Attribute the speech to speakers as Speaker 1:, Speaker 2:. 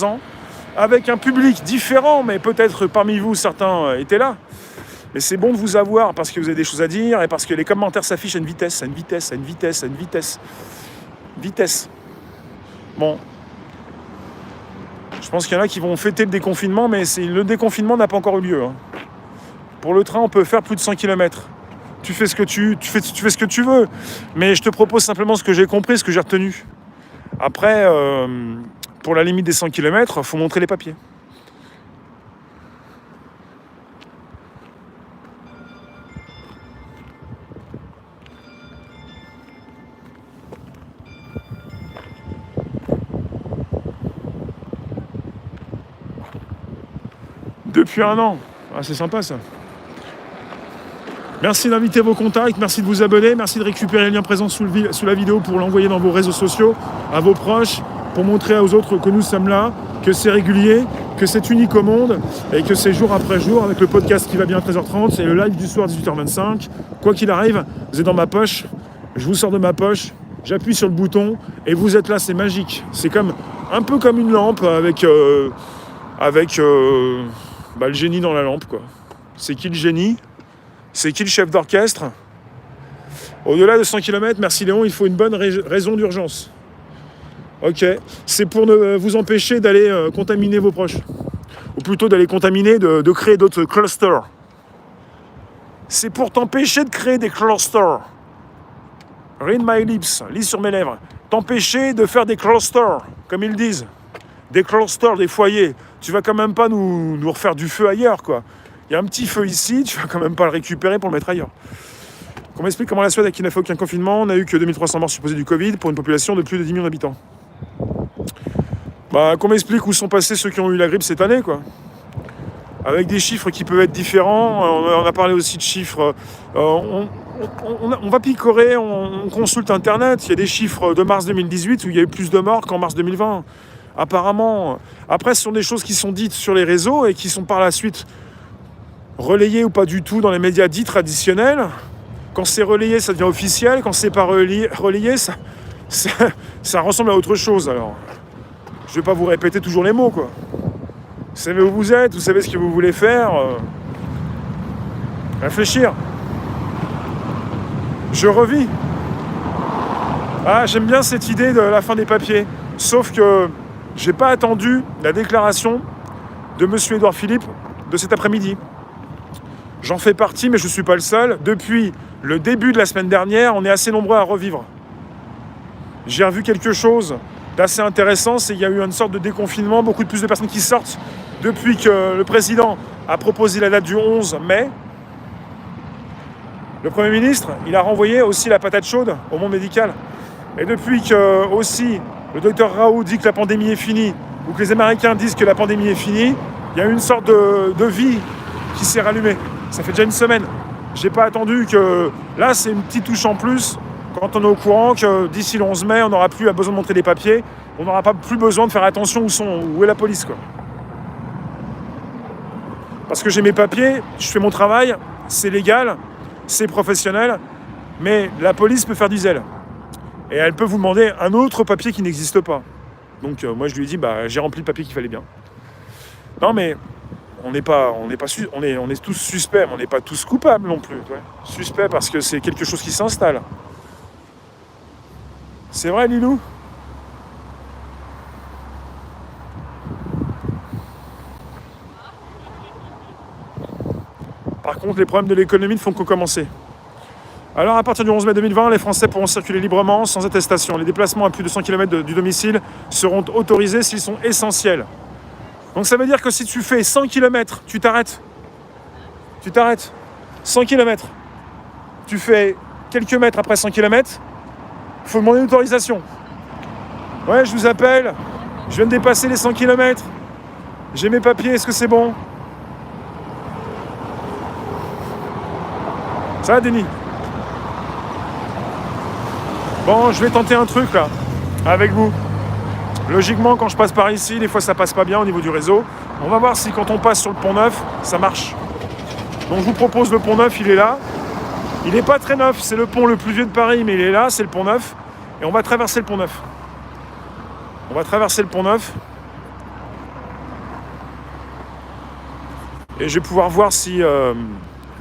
Speaker 1: ans, avec un public différent, mais peut-être parmi vous, certains étaient là. Mais c'est bon de vous avoir parce que vous avez des choses à dire et parce que les commentaires s'affichent à une vitesse, à une vitesse, à une vitesse, à une vitesse. Vitesse. Bon. Je pense qu'il y en a qui vont fêter le déconfinement, mais le déconfinement n'a pas encore eu lieu. Hein. Pour le train, on peut faire plus de 100 km. Tu fais ce que tu fais ce que tu veux. Mais je te propose simplement ce que j'ai compris, ce que j'ai retenu. Après, pour la limite des 100 km, il faut montrer les papiers. Depuis 1 an. Ah, c'est sympa ça. Merci d'inviter vos contacts, merci de vous abonner, merci de récupérer le lien présent sous la vidéo pour l'envoyer dans vos réseaux sociaux, à vos proches, pour montrer aux autres que nous sommes là, que c'est régulier, que c'est unique au monde et que c'est jour après jour avec le podcast qui va bien à 13h30, c'est le live du soir 18h25. Quoi qu'il arrive, vous êtes dans ma poche, je vous sors de ma poche, j'appuie sur le bouton et vous êtes là, c'est magique. C'est un peu comme une lampe avec le génie dans la lampe, quoi. C'est qui le génie ? C'est qui le chef d'orchestre ? Au-delà de 100 km, merci Léon, il faut une bonne raison d'urgence. Ok, c'est pour ne vous empêcher d'aller contaminer vos proches. Ou plutôt d'aller contaminer, de créer d'autres clusters. C'est pour t'empêcher de créer des clusters. Read my lips, lis sur mes lèvres. T'empêcher de faire des clusters, comme ils disent. Des clusters, des foyers. Tu vas quand même pas nous refaire du feu ailleurs, quoi. Il y a un petit feu ici, tu vas quand même pas le récupérer pour le mettre ailleurs. Qu'on m'explique comment la Suède, qui n'a fait aucun confinement, n'a eu que 2300 morts supposés du Covid pour une population de plus de 10 millions d'habitants. Qu'on m'explique où sont passés ceux qui ont eu la grippe cette année, quoi. Avec des chiffres qui peuvent être différents. On a parlé aussi de chiffres. On va picorer, on consulte Internet. Il y a des chiffres de mars 2018 où il y a eu plus de morts qu'en mars 2020. Apparemment. Après, ce sont des choses qui sont dites sur les réseaux et qui sont par la suite relayé ou pas du tout dans les médias dits traditionnels. Quand c'est relayé, ça devient officiel. Quand c'est pas relayé, ça ressemble à autre chose. Alors, je vais pas vous répéter toujours les mots, quoi. Vous savez où vous êtes, vous savez ce que vous voulez faire. Réfléchir. Je revis. Ah, j'aime bien cette idée de la fin des papiers. Sauf que j'ai pas attendu la déclaration de monsieur Édouard Philippe de cet après-midi. J'en fais partie, mais je ne suis pas le seul. Depuis le début de la semaine dernière, on est assez nombreux à revivre. J'ai revu quelque chose d'assez intéressant, c'est qu'il y a eu une sorte de déconfinement, beaucoup de plus de personnes qui sortent depuis que le président a proposé la date du 11 mai. Le Premier ministre, il a renvoyé aussi la patate chaude au monde médical. Et depuis que aussi le docteur Raoult dit que la pandémie est finie, ou que les Américains disent que la pandémie est finie, il y a eu une sorte de vie qui s'est rallumée. Ça fait déjà une semaine. J'ai pas attendu que... Là, c'est une petite touche en plus quand on est au courant que d'ici le 11 mai, on n'aura plus besoin de montrer des papiers. On n'aura pas plus besoin de faire attention où est la police, quoi. Parce que j'ai mes papiers, je fais mon travail, c'est légal, c'est professionnel, mais la police peut faire du zèle. Et elle peut vous demander un autre papier qui n'existe pas. Donc moi, je lui ai dit, j'ai rempli le papier qu'il fallait bien. Non, mais... On est tous suspects, mais on n'est pas tous coupables non plus. Ouais. Suspects parce que c'est quelque chose qui s'installe. C'est vrai, Lilou ? Par contre, les problèmes de l'économie ne font que commencer. Alors, à partir du 11 mai 2020, les Français pourront circuler librement, sans attestation. Les déplacements à plus de 100 km du domicile seront autorisés s'ils sont essentiels. Donc ça veut dire que si tu fais 100 km, tu t'arrêtes. 100 km. Tu fais quelques mètres après 100 km, il faut demander une autorisation. Ouais, je vous appelle, je viens de dépasser les 100 km. J'ai mes papiers, est-ce que c'est bon ? Ça va, Denis ? Bon, je vais tenter un truc là, avec vous. Logiquement, quand je passe par ici, des fois ça passe pas bien au niveau du réseau. On va voir si quand on passe sur le pont Neuf, ça marche. Donc je vous propose le pont Neuf, il est là. Il n'est pas très neuf, c'est le pont le plus vieux de Paris, mais il est là, c'est le pont Neuf. Et on va traverser le pont Neuf. Et je vais pouvoir voir si